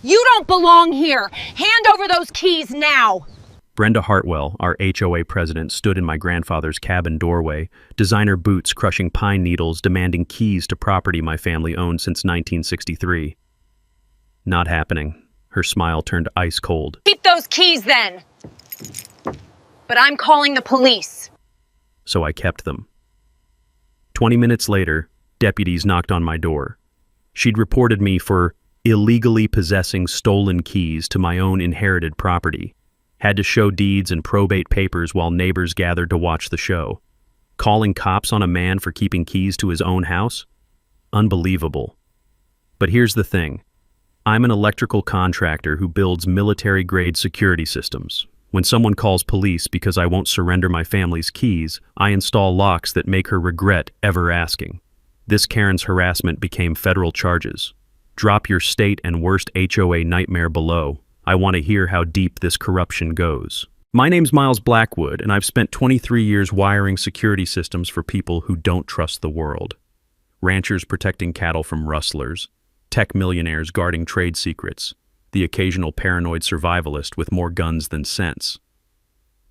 You don't belong here. Hand over those keys now. Brenda Hartwell, our HOA president, stood in my grandfather's cabin doorway, designer boots crushing pine needles, demanding keys to property my family owned since 1963. Not happening. Her smile turned ice cold. Keep those keys then. But I'm calling the police. So I kept them. 20 minutes later, deputies knocked on my door. She'd reported me for illegally possessing stolen keys to my own inherited property. Had to show deeds and probate papers while neighbors gathered to watch the show. Calling cops on a man for keeping keys to his own house? Unbelievable. But here's the thing. I'm an electrical contractor who builds military-grade security systems. When someone calls police because I won't surrender my family's keys, I install locks that make her regret ever asking. This Karen's harassment became federal charges. Drop your state and worst HOA nightmare below. I want to hear how deep this corruption goes. My name's Miles Blackwood, and I've spent 23 years wiring security systems for people who don't trust the world. Ranchers protecting cattle from rustlers, tech millionaires guarding trade secrets, the occasional paranoid survivalist with more guns than sense.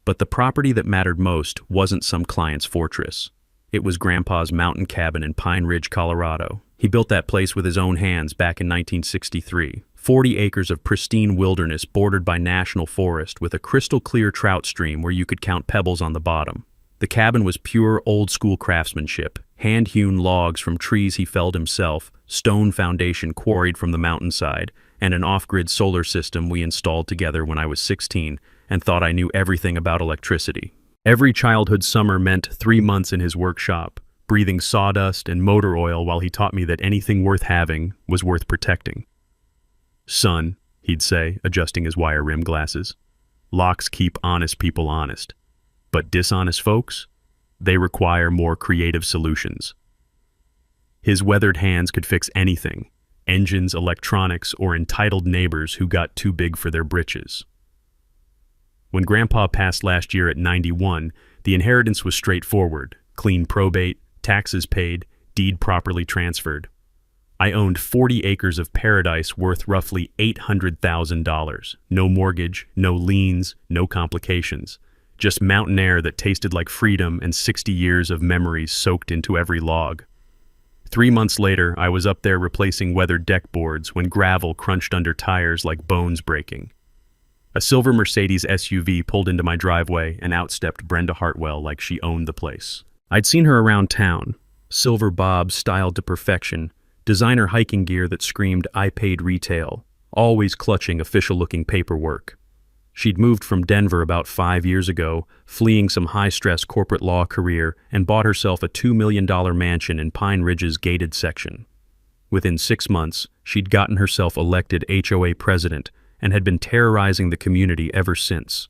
But the property that mattered most wasn't some client's fortress. It was Grandpa's mountain cabin in Pine Ridge, Colorado. He built that place with his own hands back in 1963. 40 acres of pristine wilderness bordered by national forest with a crystal-clear trout stream where you could count pebbles on the bottom. The cabin was pure old-school craftsmanship, hand-hewn logs from trees he felled himself, stone foundation quarried from the mountainside, and an off-grid solar system we installed together when I was 16 and thought I knew everything about electricity. Every childhood summer meant 3 months in his workshop, breathing sawdust and motor oil while he taught me that anything worth having was worth protecting. "Son," he'd say, adjusting his wire rim glasses, "locks keep honest people honest. But dishonest folks? They require more creative solutions." His weathered hands could fix anything: engines, electronics, or entitled neighbors who got too big for their britches. When Grandpa passed last year at 91, the inheritance was straightforward: clean probate, taxes paid, deed properly transferred. I owned 40 acres of paradise worth roughly $800,000. No mortgage, no liens, no complications. Just mountain air that tasted like freedom and 60 years of memories soaked into every log. 3 months later, I was up there replacing weathered deck boards when gravel crunched under tires like bones breaking. A silver Mercedes SUV pulled into my driveway and outstepped Brenda Hartwell like she owned the place. I'd seen her around town, silver bobs styled to perfection, designer hiking gear that screamed "I paid retail," always clutching official-looking paperwork. She'd moved from Denver about 5 years ago, fleeing some high-stress corporate law career, and bought herself a $2 million mansion in Pine Ridge's gated section. Within 6 months, she'd gotten herself elected HOA president and had been terrorizing the community ever since.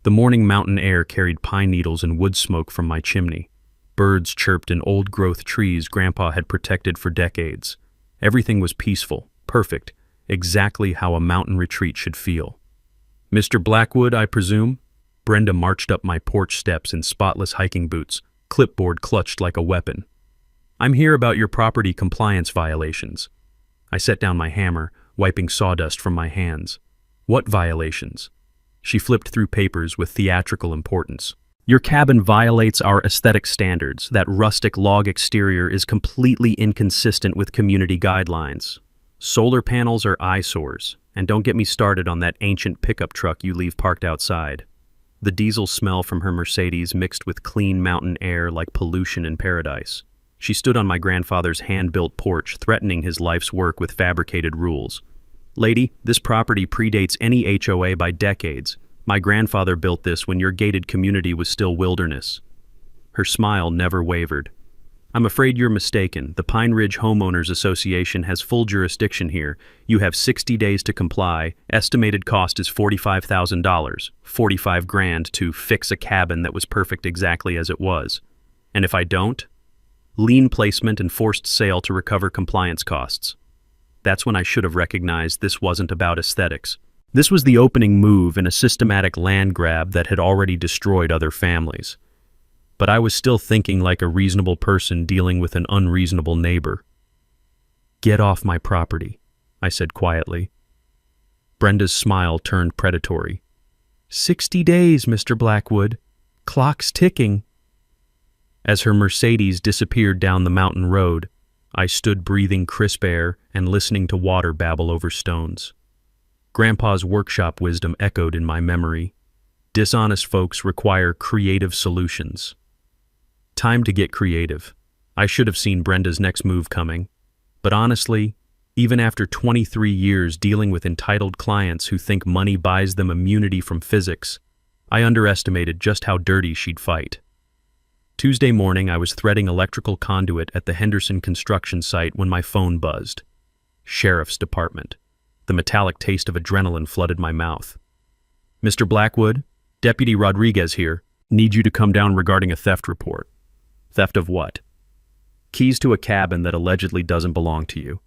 The morning mountain air carried pine needles and wood smoke from my chimney. Birds chirped in old-growth trees Grandpa had protected for decades. Everything was peaceful, perfect, exactly how a mountain retreat should feel. "Mr. Blackwood, I presume?" Brenda marched up my porch steps in spotless hiking boots, clipboard clutched like a weapon. "I'm here about your property compliance violations." I set down my hammer, wiping sawdust from my hands. "What violations?" She flipped through papers with theatrical importance. "Your cabin violates our aesthetic standards. That rustic log exterior is completely inconsistent with community guidelines. Solar panels are eyesores, and don't get me started on that ancient pickup truck you leave parked outside." The diesel smell from her Mercedes mixed with clean mountain air like pollution in paradise. She stood on my grandfather's hand-built porch, threatening his life's work with fabricated rules. "Lady, this property predates any HOA by decades. My grandfather built this when your gated community was still wilderness." Her smile never wavered. "I'm afraid you're mistaken. The Pine Ridge Homeowners Association has full jurisdiction here. You have 60 days to comply. Estimated cost is $45,000. 45 grand to fix a cabin that was perfect exactly as it was. And if I don't? Lien placement and forced sale to recover compliance costs." That's when I should have recognized this wasn't about aesthetics. This was the opening move in a systematic land grab that had already destroyed other families. But I was still thinking like a reasonable person dealing with an unreasonable neighbor. "Get off my property," I said quietly. Brenda's smile turned predatory. 60 days, Mr. Blackwood. Clock's ticking. As her Mercedes disappeared down the mountain road, I stood breathing crisp air and listening to water babble over stones. Grandpa's workshop wisdom echoed in my memory. Dishonest folks require creative solutions. Time to get creative. I should have seen Brenda's next move coming. But honestly, even after 23 years dealing with entitled clients who think money buys them immunity from physics, I underestimated just how dirty she'd fight. Tuesday morning, I was threading electrical conduit at the Henderson construction site when my phone buzzed. Sheriff's Department. The metallic taste of adrenaline flooded my mouth. Mr. Blackwood, Deputy Rodriguez here. Need you to come down regarding a theft report. Theft of what? Keys to a cabin that allegedly doesn't belong to you.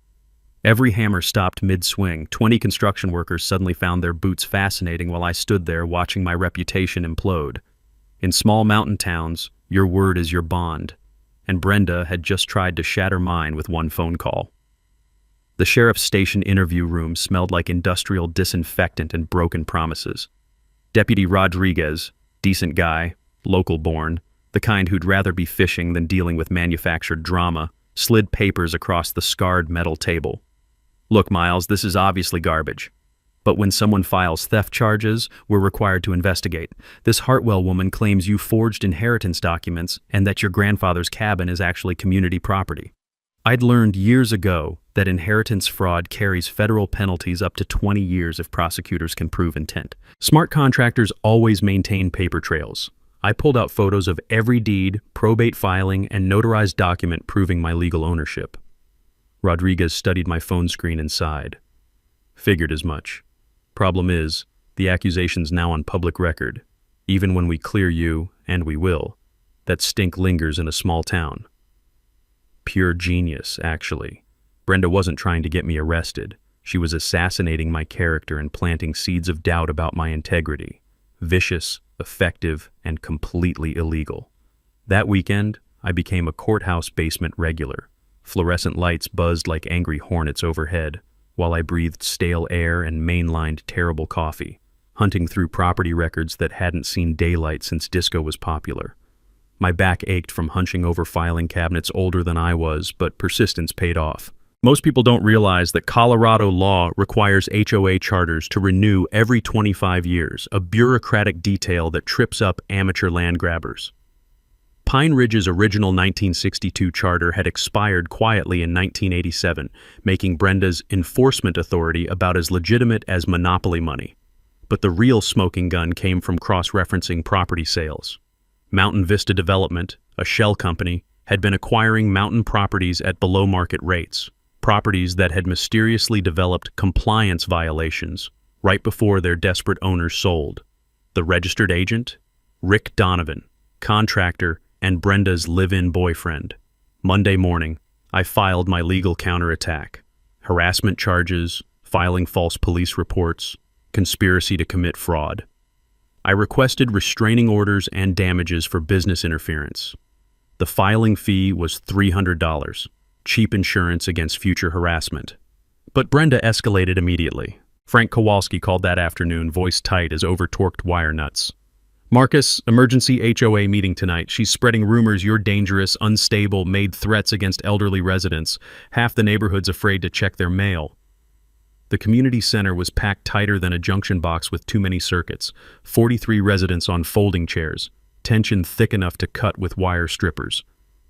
Every hammer stopped mid-swing. 20 construction workers suddenly found their boots fascinating while I stood there watching my reputation implode. In small mountain towns, your word is your bond, and Brenda had just tried to shatter mine with one phone call. The sheriff's station interview room smelled like industrial disinfectant and broken promises. Deputy Rodriguez, decent guy, local-born, the kind who'd rather be fishing than dealing with manufactured drama, slid papers across the scarred metal table. Look, Miles, this is obviously garbage. But when someone files theft charges, we're required to investigate. This Hartwell woman claims you forged inheritance documents and that your grandfather's cabin is actually community property. I'd learned years ago that inheritance fraud carries federal penalties up to 20 years if prosecutors can prove intent. Smart contractors always maintain paper trails. I pulled out photos of every deed, probate filing, and notarized document proving my legal ownership. Rodriguez studied my phone screen and sighed. Figured as much. Problem is, the accusation's now on public record. Even when we clear you, and we will, that stink lingers in a small town. Pure genius, actually. Brenda wasn't trying to get me arrested. She was assassinating my character and planting seeds of doubt about my integrity. Vicious, effective, and completely illegal. That weekend, I became a courthouse basement regular. Fluorescent lights buzzed like angry hornets overhead, while I breathed stale air and mainlined terrible coffee, hunting through property records that hadn't seen daylight since disco was popular. My back ached from hunching over filing cabinets older than I was, but persistence paid off. Most people don't realize that Colorado law requires HOA charters to renew every 25 years, a bureaucratic detail that trips up amateur land grabbers. Pine Ridge's original 1962 charter had expired quietly in 1987, making Brenda's enforcement authority about as legitimate as monopoly money. But the real smoking gun came from cross-referencing property sales. Mountain Vista Development, a shell company, had been acquiring mountain properties at below-market rates, properties that had mysteriously developed compliance violations right before their desperate owners sold. The registered agent? Rick Donovan, contractor, and Brenda's live-in boyfriend. Monday morning, I filed my legal counterattack. Harassment charges, filing false police reports, conspiracy to commit fraud. I requested restraining orders and damages for business interference. The filing fee was $300, cheap insurance against future harassment. But Brenda escalated immediately. Frank Kowalski called that afternoon, voice tight as over-torqued wire nuts. Marcus, emergency HOA meeting tonight. She's spreading rumors you're dangerous, unstable, made threats against elderly residents. Half the neighborhood's afraid to check their mail. The community center was packed tighter than a junction box with too many circuits. 43 residents on folding chairs, tension thick enough to cut with wire strippers.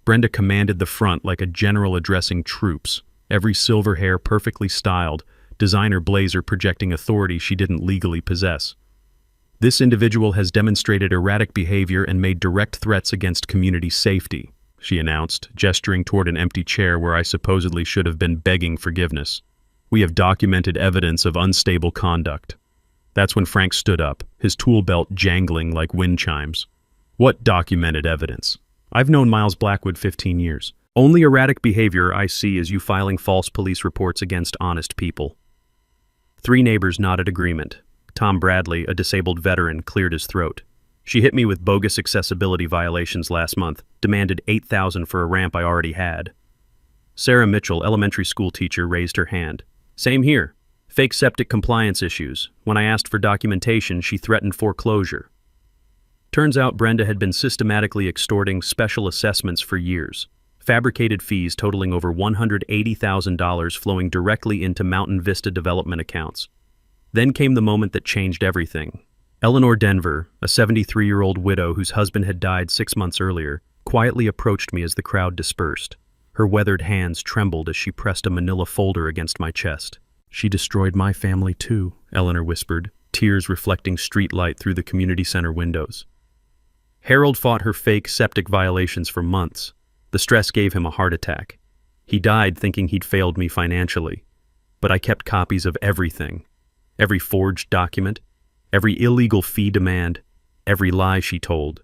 Brenda commanded the front like a general addressing troops, every silver hair perfectly styled, designer blazer projecting authority she didn't legally possess. This individual has demonstrated erratic behavior and made direct threats against community safety, she announced, gesturing toward an empty chair where I supposedly should have been begging forgiveness. We have documented evidence of unstable conduct. That's when Frank stood up, his tool belt jangling like wind chimes. What documented evidence? I've known Miles Blackwood 15 years. Only erratic behavior I see is you filing false police reports against honest people. 3 neighbors nodded agreement. Tom Bradley, a disabled veteran, cleared his throat. She hit me with bogus accessibility violations last month, demanded $8,000 for a ramp I already had. Sarah Mitchell, elementary school teacher, raised her hand. Same here. Fake septic compliance issues. When I asked for documentation, she threatened foreclosure. Turns out Brenda had been systematically extorting special assessments for years. Fabricated fees totaling over $180,000 flowing directly into Mountain Vista development accounts. Then came the moment that changed everything. Eleanor Denver, a 73-year-old widow whose husband had died 6 months earlier, quietly approached me as the crowd dispersed. Her weathered hands trembled as she pressed a manila folder against my chest. "She destroyed my family too," Eleanor whispered, tears reflecting street light through the community center windows. Harold fought her fake septic violations for months. The stress gave him a heart attack. He died thinking he'd failed me financially. But I kept copies of everything. Every forged document, every illegal fee demand, every lie she told.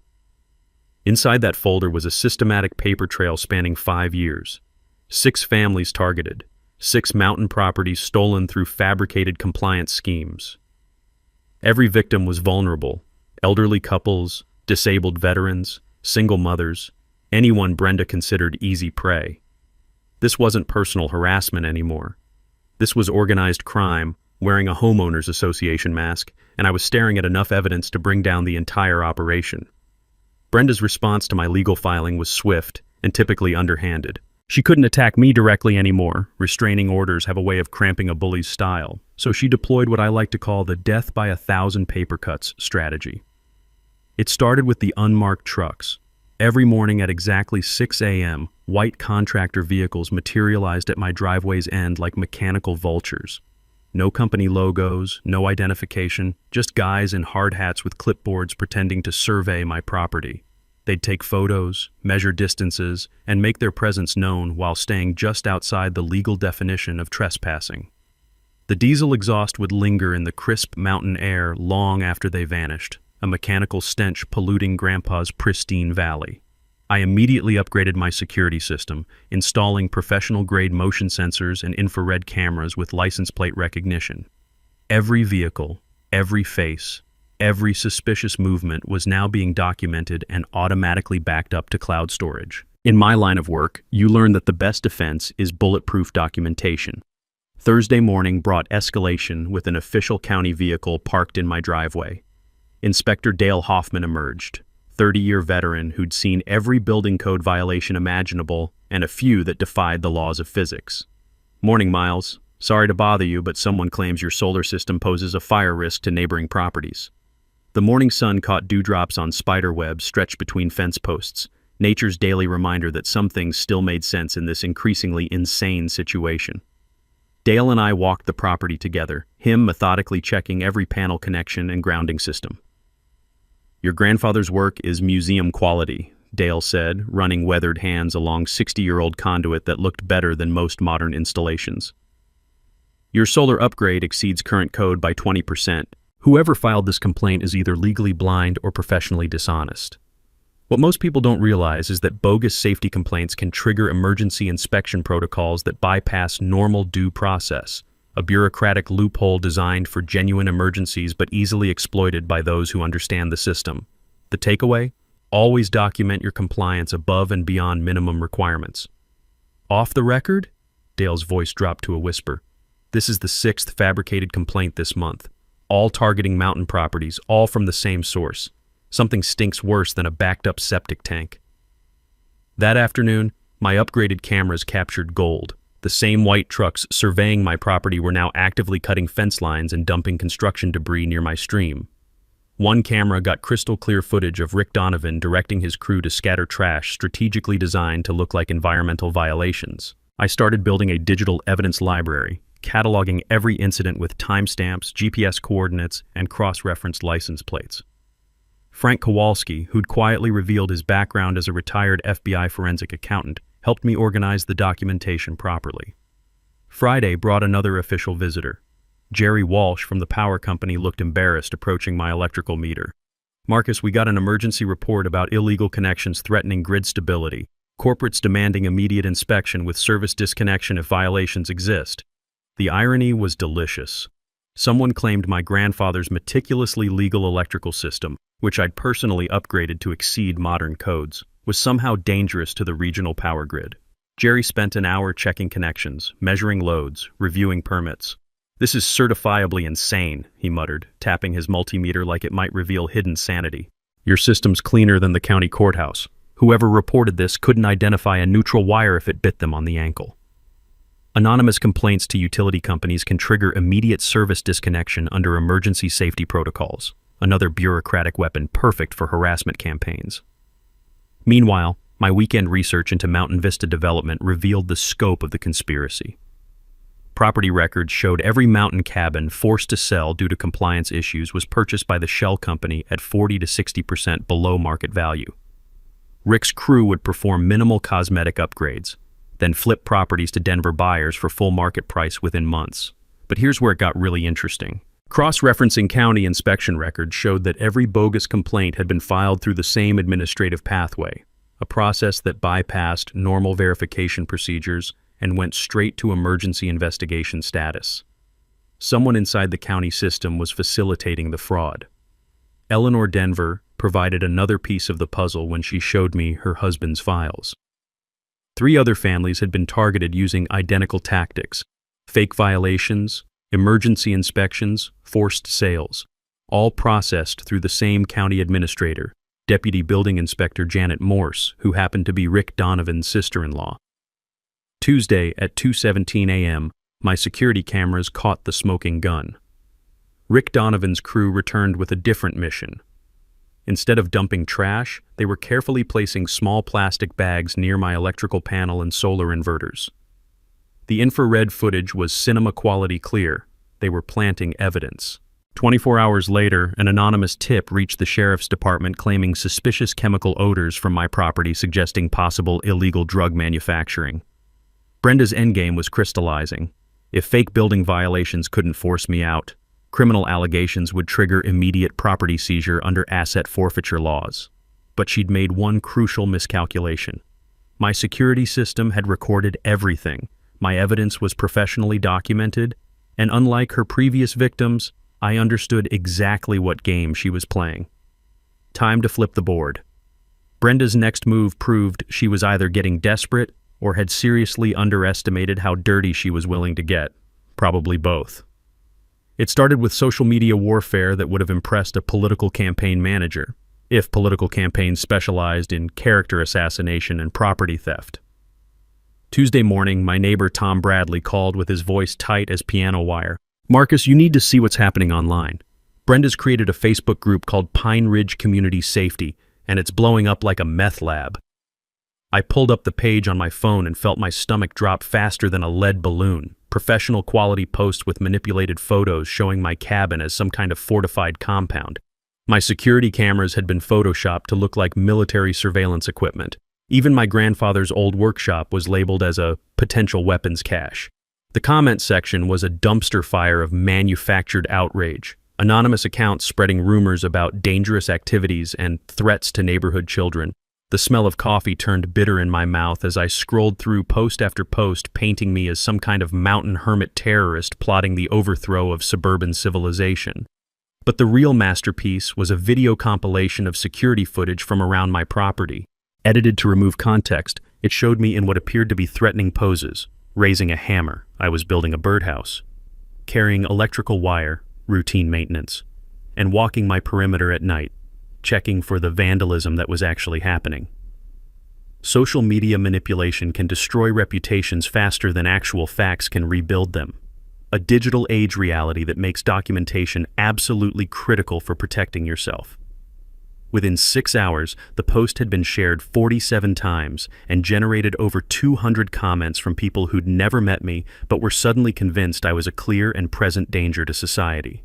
Inside that folder was a systematic paper trail spanning 5 years. 6 families targeted, 6 mountain properties stolen through fabricated compliance schemes. Every victim was vulnerable: elderly couples, disabled veterans, single mothers, anyone Brenda considered easy prey. This wasn't personal harassment anymore. This was organized crime, wearing a homeowners association mask, and I was staring at enough evidence to bring down the entire operation. Brenda's response to my legal filing was swift and typically underhanded. She couldn't attack me directly anymore. Restraining orders have a way of cramping a bully's style, so she deployed what I like to call the death by 1,000 paper cuts strategy. It started with the unmarked trucks. Every morning at exactly 6 a.m., white contractor vehicles materialized at my driveway's end like mechanical vultures. No company logos, no identification, just guys in hard hats with clipboards pretending to survey my property. They'd take photos, measure distances, and make their presence known while staying just outside the legal definition of trespassing. The diesel exhaust would linger in the crisp mountain air long after they vanished, a mechanical stench polluting Grandpa's pristine valley. I immediately upgraded my security system, installing professional-grade motion sensors and infrared cameras with license plate recognition. Every vehicle, every face, every suspicious movement was now being documented and automatically backed up to cloud storage. In my line of work, you learn that the best defense is bulletproof documentation. Thursday morning brought escalation with an official county vehicle parked in my driveway. Inspector Dale Hoffman emerged, 30-year veteran who'd seen every building code violation imaginable and a few that defied the laws of physics. "Morning, Miles. Sorry to bother you, but someone claims your solar system poses a fire risk to neighboring properties." The morning sun caught dewdrops on spider webs stretched between fence posts, nature's daily reminder that some things still made sense in this increasingly insane situation. Dale and I walked the property together, him methodically checking every panel connection and grounding system. "Your grandfather's work is museum quality," Dale said, running weathered hands along 60-year-old conduit that looked better than most modern installations. "Your solar upgrade exceeds current code by 20%. Whoever filed this complaint is either legally blind or professionally dishonest." What most people don't realize is that bogus safety complaints can trigger emergency inspection protocols that bypass normal due process, a bureaucratic loophole designed for genuine emergencies but easily exploited by those who understand the system. The takeaway? Always document your compliance above and beyond minimum requirements. "Off the record?" Dale's voice dropped to a whisper. "This is the 6th fabricated complaint this month, all targeting mountain properties, all from the same source. Something stinks worse than a backed-up septic tank." That afternoon, my upgraded cameras captured gold. The same white trucks surveying my property were now actively cutting fence lines and dumping construction debris near my stream. One camera got crystal-clear footage of Rick Donovan directing his crew to scatter trash strategically designed to look like environmental violations. I started building a digital evidence library, cataloging every incident with timestamps, GPS coordinates, and cross-referenced license plates. Frank Kowalski, who'd quietly revealed his background as a retired FBI forensic accountant, helped me organize the documentation properly. Friday brought another official visitor. Jerry Walsh from the power company looked embarrassed approaching my electrical meter. "Marcus, we got an emergency report about illegal connections threatening grid stability. Corporates demanding immediate inspection with service disconnection if violations exist." The irony was delicious. Someone claimed my grandfather's meticulously legal electrical system, which I'd personally upgraded to exceed modern codes, was somehow dangerous to the regional power grid. Jerry spent an hour checking connections, measuring loads, reviewing permits. "This is certifiably insane," he muttered, tapping his multimeter like it might reveal hidden sanity. "Your system's cleaner than the county courthouse. Whoever reported this couldn't identify a neutral wire if it bit them on the ankle." Anonymous complaints to utility companies can trigger immediate service disconnection under emergency safety protocols, another bureaucratic weapon perfect for harassment campaigns. Meanwhile, my weekend research into Mountain Vista development revealed the scope of the conspiracy. Property records showed every mountain cabin forced to sell due to compliance issues was purchased by the shell company at 40 to 60% below market value. Rick's crew would perform minimal cosmetic upgrades, then flip properties to Denver buyers for full market price within months. But here's where it got really interesting. Cross-referencing county inspection records showed that every bogus complaint had been filed through the same administrative pathway, a process that bypassed normal verification procedures and went straight to emergency investigation status. Someone inside the county system was facilitating the fraud. Eleanor Denver provided another piece of the puzzle when she showed me her husband's files. 3 other families had been targeted using identical tactics: fake violations, emergency inspections, forced sales, all processed through the same county administrator, Deputy Building Inspector Janet Morse, who happened to be Rick Donovan's sister-in-law. Tuesday at 2:17 a.m., my security cameras caught the smoking gun. Rick Donovan's crew returned with a different mission. Instead of dumping trash, they were carefully placing small plastic bags near my electrical panel and solar inverters. The infrared footage was cinema-quality clear. They were planting evidence. 24 hours later, an anonymous tip reached the sheriff's department claiming suspicious chemical odors from my property suggesting possible illegal drug manufacturing. Brenda's endgame was crystallizing. If fake building violations couldn't force me out, criminal allegations would trigger immediate property seizure under asset forfeiture laws. But she'd made one crucial miscalculation. My security system had recorded everything. My evidence was professionally documented, and unlike her previous victims, I understood exactly what game she was playing. Time to flip the board. Brenda's next move proved she was either getting desperate or had seriously underestimated how dirty she was willing to get. Probably both. It started with social media warfare that would have impressed a political campaign manager, if political campaigns specialized in character assassination and property theft. Tuesday morning, my neighbor Tom Bradley called with his voice tight as piano wire. "Marcus, you need to see what's happening online. Brenda's created a Facebook group called Pine Ridge Community Safety, and it's blowing up like a meth lab." I pulled up the page on my phone and felt my stomach drop faster than a lead balloon. Professional quality posts with manipulated photos showing my cabin as some kind of fortified compound. My security cameras had been photoshopped to look like military surveillance equipment. Even my grandfather's old workshop was labeled as a potential weapons cache. The comment section was a dumpster fire of manufactured outrage. Anonymous accounts spreading rumors about dangerous activities and threats to neighborhood children. The smell of coffee turned bitter in my mouth as I scrolled through post after post painting me as some kind of mountain hermit terrorist plotting the overthrow of suburban civilization. But the real masterpiece was a video compilation of security footage from around my property. Edited to remove context, it showed me in what appeared to be threatening poses, raising a hammer, I was building a birdhouse, carrying electrical wire, routine maintenance, and walking my perimeter at night, checking for the vandalism that was actually happening. Social media manipulation can destroy reputations faster than actual facts can rebuild them. A digital age reality that makes documentation absolutely critical for protecting yourself. Within 6 hours, the post had been shared 47 times and generated over 200 comments from people who'd never met me but were suddenly convinced I was a clear and present danger to society.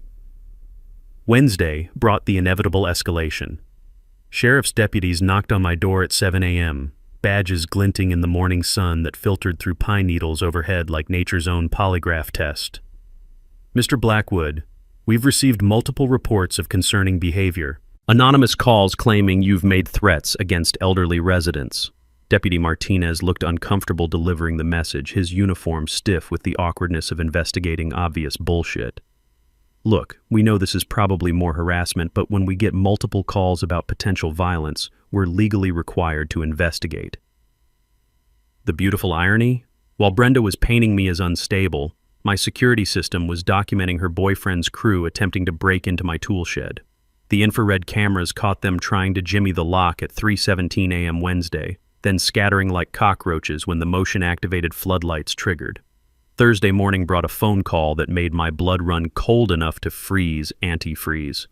Wednesday brought the inevitable escalation. Sheriff's deputies knocked on my door at 7 a.m., badges glinting in the morning sun that filtered through pine needles overhead like nature's own polygraph test. "Mr. Blackwood, we've received multiple reports of concerning behavior. Anonymous calls claiming you've made threats against elderly residents." Deputy Martinez looked uncomfortable delivering the message, his uniform stiff with the awkwardness of investigating obvious bullshit. "Look, we know this is probably more harassment, but when we get multiple calls about potential violence, we're legally required to investigate." The beautiful irony? While Brenda was painting me as unstable, My security system was documenting her boyfriend's crew attempting to break into my tool shed. The infrared cameras caught them trying to jimmy the lock at 3:17 a.m. Wednesday, then scattering like cockroaches when the motion-activated floodlights triggered. Thursday morning brought a phone call that made my blood run cold enough to freeze antifreeze.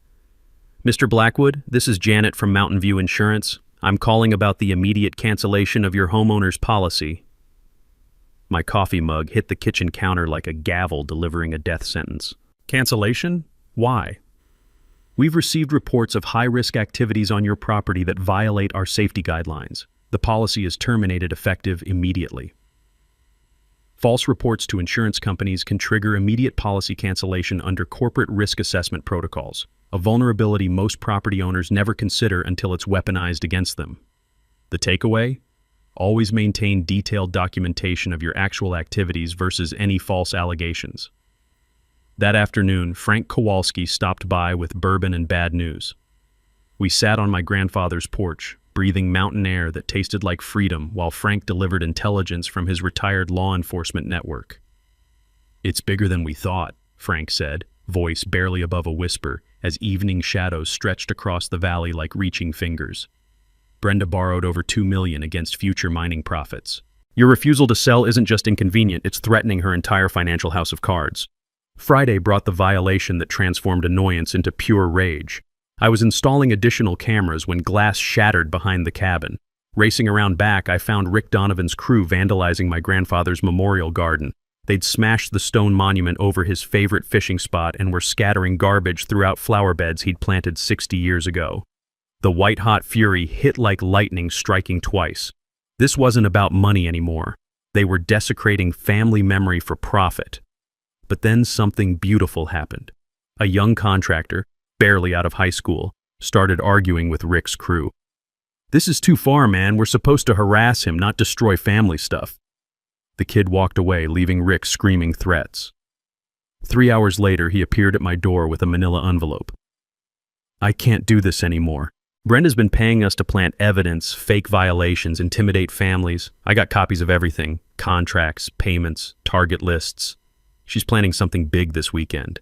"Mr. Blackwood, this is Janet from Mountain View Insurance. I'm calling about the immediate cancellation of your homeowner's policy." My coffee mug hit the kitchen counter like a gavel delivering a death sentence. "Cancellation? Why?" "We've received reports of high-risk activities on your property that violate our safety guidelines. The policy is terminated effective immediately." False reports to insurance companies can trigger immediate policy cancellation under corporate risk assessment protocols, a vulnerability most property owners never consider until it's weaponized against them. The takeaway? Always maintain detailed documentation of your actual activities versus any false allegations. That afternoon, Frank Kowalski stopped by with bourbon and bad news. We sat on my grandfather's porch, breathing mountain air that tasted like freedom while Frank delivered intelligence from his retired law enforcement network. "It's bigger than we thought," Frank said, voice barely above a whisper, as evening shadows stretched across the valley like reaching fingers. "Brenda borrowed over $2 million against future mining profits. Your refusal to sell isn't just inconvenient, it's threatening her entire financial house of cards." Friday brought the violation that transformed annoyance into pure rage. I was installing additional cameras when glass shattered behind the cabin. Racing around back, I found Rick Donovan's crew vandalizing my grandfather's memorial garden. They'd smashed the stone monument over his favorite fishing spot and were scattering garbage throughout flower beds he'd planted 60 years ago. The white-hot fury hit like lightning, striking twice. This wasn't about money anymore. They were desecrating family memory for profit. But then something beautiful happened. A young contractor, barely out of high school, started arguing with Rick's crew. "This is too far, man. We're supposed to harass him, not destroy family stuff." The kid walked away, leaving Rick screaming threats. 3 hours later, he appeared at my door with a manila envelope. "I can't do this anymore. Brenda's been paying us to plant evidence, fake violations, intimidate families. I got copies of everything: contracts, payments, target lists. She's planning something big this weekend."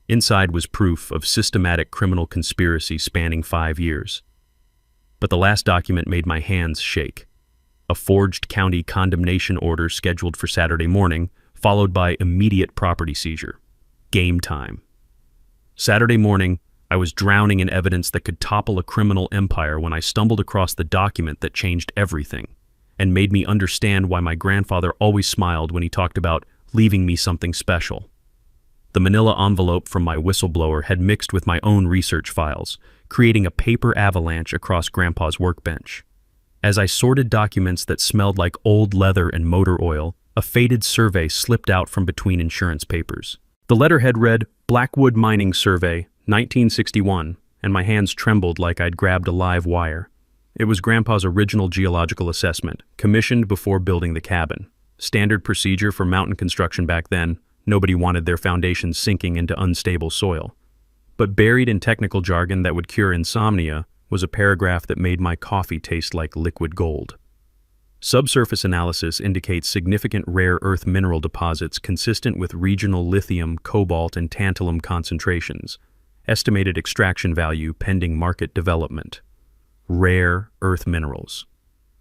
Inside was proof of systematic criminal conspiracy spanning 5 years. But the last document made my hands shake. A forged county condemnation order scheduled for Saturday morning, followed by immediate property seizure. Game time. Saturday morning, I was drowning in evidence that could topple a criminal empire when I stumbled across the document that changed everything and made me understand why my grandfather always smiled when he talked about leaving me something special. The manila envelope from my whistleblower had mixed with my own research files, creating a paper avalanche across Grandpa's workbench. As I sorted documents that smelled like old leather and motor oil, a faded survey slipped out from between insurance papers. The letterhead read, "Blackwood Mining Survey, 1961, and my hands trembled like I'd grabbed a live wire. It was Grandpa's original geological assessment, commissioned before building the cabin. Standard procedure for mountain construction back then. Nobody wanted their foundations sinking into unstable soil. But buried in technical jargon that would cure insomnia was a paragraph that made my coffee taste like liquid gold. Subsurface analysis indicates significant rare earth mineral deposits consistent with regional lithium, cobalt, and tantalum concentrations. Estimated extraction value pending market development. Rare earth minerals.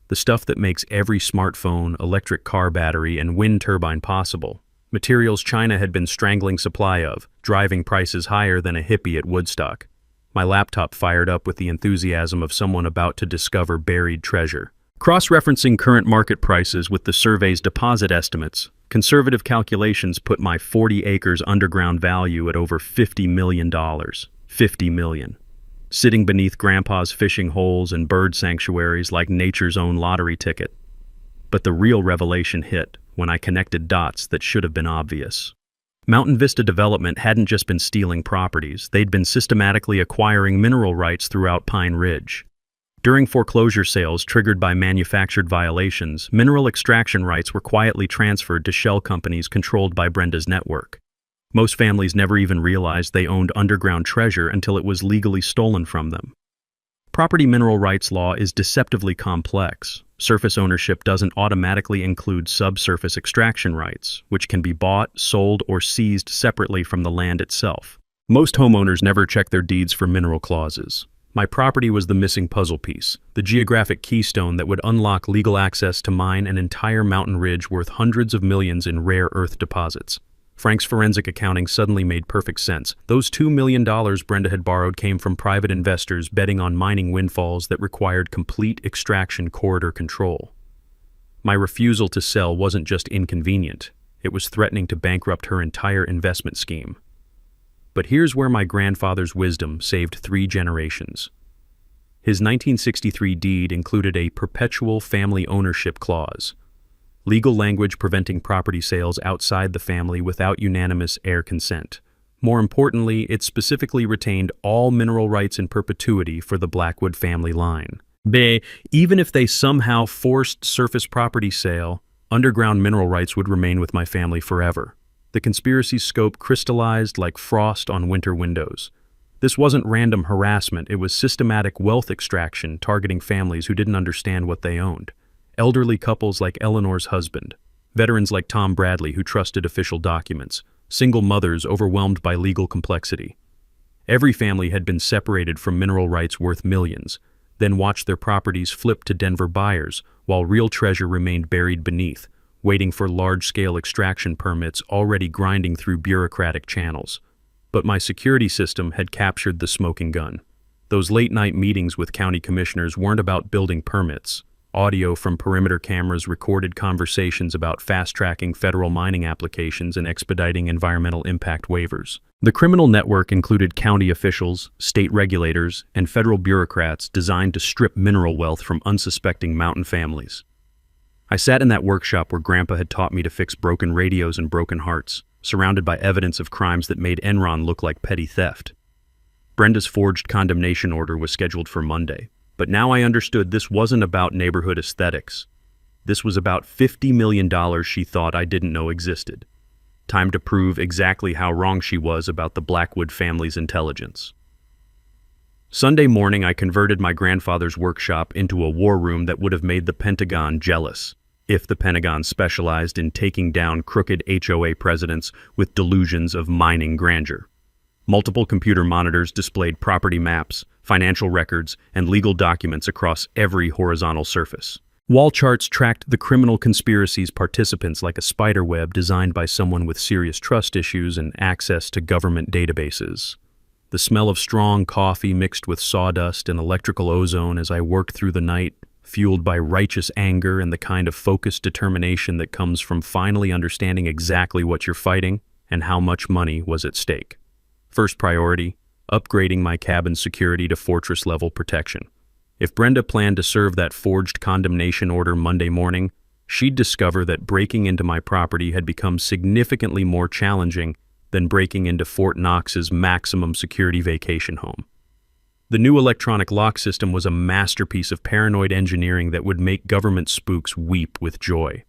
The stuff that makes every smartphone, electric car battery, and wind turbine possible. Materials China had been strangling supply of, driving prices higher than a hippie at Woodstock. My laptop fired up with the enthusiasm of someone about to discover buried treasure. Cross-referencing current market prices with the survey's deposit estimates, conservative calculations put my 40 acres underground value at over $50 million. $50 million. Sitting beneath Grandpa's fishing holes and bird sanctuaries like nature's own lottery ticket. But the real revelation hit when I connected dots that should have been obvious. Mountain Vista Development hadn't just been stealing properties, they'd been systematically acquiring mineral rights throughout Pine Ridge. During foreclosure sales triggered by manufactured violations, mineral extraction rights were quietly transferred to shell companies controlled by Brenda's network. Most families never even realized they owned underground treasure until it was legally stolen from them. Property mineral rights law is deceptively complex. Surface ownership doesn't automatically include subsurface extraction rights, which can be bought, sold, or seized separately from the land itself. Most homeowners never check their deeds for mineral clauses. My property was the missing puzzle piece, the geographic keystone that would unlock legal access to mine an entire mountain ridge worth hundreds of millions in rare earth deposits. Frank's forensic accounting suddenly made perfect sense. Those $2 million Brenda had borrowed came from private investors betting on mining windfalls that required complete extraction corridor control. My refusal to sell wasn't just inconvenient, it was threatening to bankrupt her entire investment scheme. But here's where my grandfather's wisdom saved 3 generations. His 1963 deed included a perpetual family ownership clause, legal language preventing property sales outside the family without unanimous heir consent. More importantly, it specifically retained all mineral rights in perpetuity for the Blackwood family line. B. Even if they somehow forced surface property sale, underground mineral rights would remain with my family forever. The conspiracy's scope crystallized like frost on winter windows. This wasn't random harassment, it was systematic wealth extraction targeting families who didn't understand what they owned. Elderly couples like Eleanor's husband, veterans like Tom Bradley who trusted official documents, single mothers overwhelmed by legal complexity. Every family had been separated from mineral rights worth millions, then watched their properties flip to Denver buyers while real treasure remained buried beneath, waiting for large-scale extraction permits already grinding through bureaucratic channels. But my security system had captured the smoking gun. Those late-night meetings with county commissioners weren't about building permits. Audio from perimeter cameras recorded conversations about fast-tracking federal mining applications and expediting environmental impact waivers. The criminal network included county officials, state regulators, and federal bureaucrats designed to strip mineral wealth from unsuspecting mountain families. I sat in that workshop where Grandpa had taught me to fix broken radios and broken hearts, surrounded by evidence of crimes that made Enron look like petty theft. Brenda's forged condemnation order was scheduled for Monday. But now I understood this wasn't about neighborhood aesthetics. This was about $50 million she thought I didn't know existed. Time to prove exactly how wrong she was about the Blackwood family's intelligence. Sunday morning, I converted my grandfather's workshop into a war room that would have made the Pentagon jealous, if the Pentagon specialized in taking down crooked HOA presidents with delusions of mining grandeur. Multiple computer monitors displayed property maps, financial records, and legal documents across every horizontal surface. Wall charts tracked the criminal conspiracy's participants like a spider web designed by someone with serious trust issues and access to government databases. The smell of strong coffee mixed with sawdust and electrical ozone as I worked through the night, fueled by righteous anger and the kind of focused determination that comes from finally understanding exactly what you're fighting and how much money was at stake. First priority, upgrading my cabin's security to fortress-level protection. If Brenda planned to serve that forged condemnation order Monday morning, she'd discover that breaking into my property had become significantly more challenging than breaking into Fort Knox's maximum security vacation home. The new electronic lock system was a masterpiece of paranoid engineering that would make government spooks weep with joy.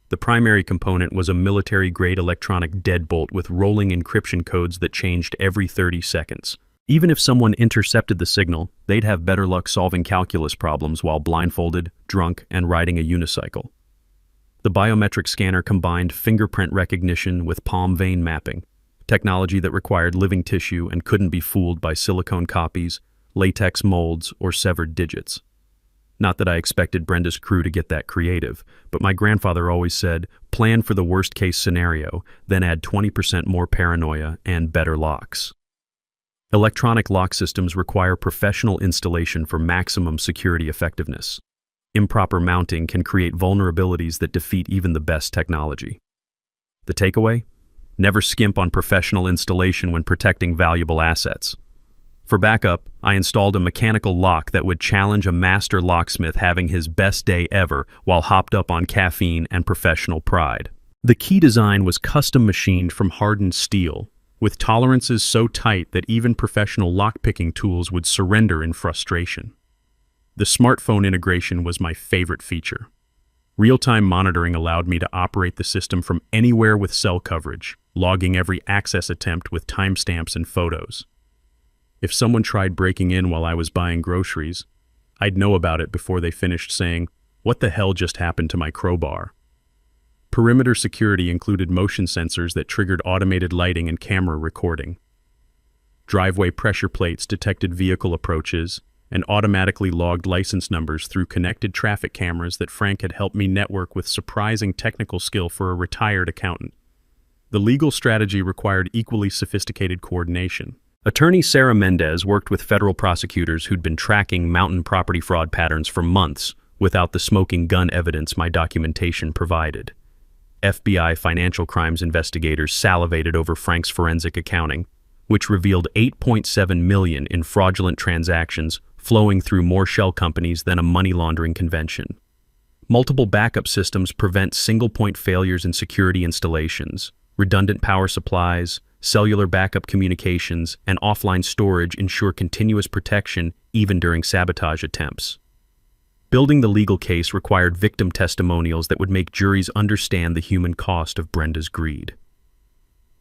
The primary component was a military-grade electronic deadbolt with rolling encryption codes that changed every 30 seconds. Even if someone intercepted the signal, they'd have better luck solving calculus problems while blindfolded, drunk, and riding a unicycle. The biometric scanner combined fingerprint recognition with palm vein mapping, technology that required living tissue and couldn't be fooled by silicone copies, latex molds, or severed digits. Not that I expected Brenda's crew to get that creative, but my grandfather always said, plan for the worst-case scenario, then add 20% more paranoia and better locks. Electronic lock systems require professional installation for maximum security effectiveness. Improper mounting can create vulnerabilities that defeat even the best technology. The takeaway? Never skimp on professional installation when protecting valuable assets. For backup, I installed a mechanical lock that would challenge a master locksmith having his best day ever while hopped up on caffeine and professional pride. The key design was custom machined from hardened steel, with tolerances so tight that even professional lockpicking tools would surrender in frustration. The smartphone integration was my favorite feature. Real-time monitoring allowed me to operate the system from anywhere with cell coverage, logging every access attempt with timestamps and photos. If someone tried breaking in while I was buying groceries, I'd know about it before they finished saying, What the hell just happened to my crowbar? Perimeter security included motion sensors that triggered automated lighting and camera recording. Driveway pressure plates detected vehicle approaches and automatically logged license numbers through connected traffic cameras that Frank had helped me network with surprising technical skill for a retired accountant. The legal strategy required equally sophisticated coordination. Attorney Sarah Mendez worked with federal prosecutors who'd been tracking mountain property fraud patterns for months without the smoking gun evidence my documentation provided. FBI financial crimes investigators salivated over Frank's forensic accounting, which revealed $8.7 million in fraudulent transactions flowing through more shell companies than a money laundering convention. Multiple backup systems prevent single-point failures in security installations. Redundant power supplies, cellular backup communications, and offline storage ensure continuous protection even during sabotage attempts. Building the legal case required victim testimonials that would make juries understand the human cost of Brenda's greed.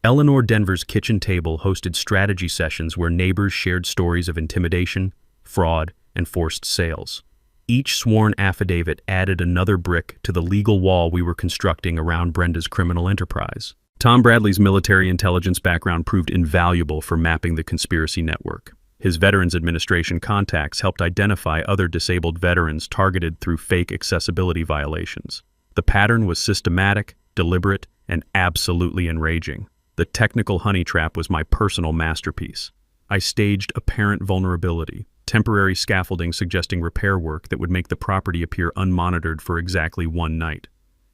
Eleanor Denver's kitchen table hosted strategy sessions where neighbors shared stories of intimidation, fraud, and forced sales. Each sworn affidavit added another brick to the legal wall we were constructing around Brenda's criminal enterprise. Tom Bradley's military intelligence background proved invaluable for mapping the conspiracy network. His Veterans Administration contacts helped identify other disabled veterans targeted through fake accessibility violations. The pattern was systematic, deliberate, and absolutely enraging. The technical honey trap was my personal masterpiece. I staged apparent vulnerability, temporary scaffolding suggesting repair work that would make the property appear unmonitored for exactly one night.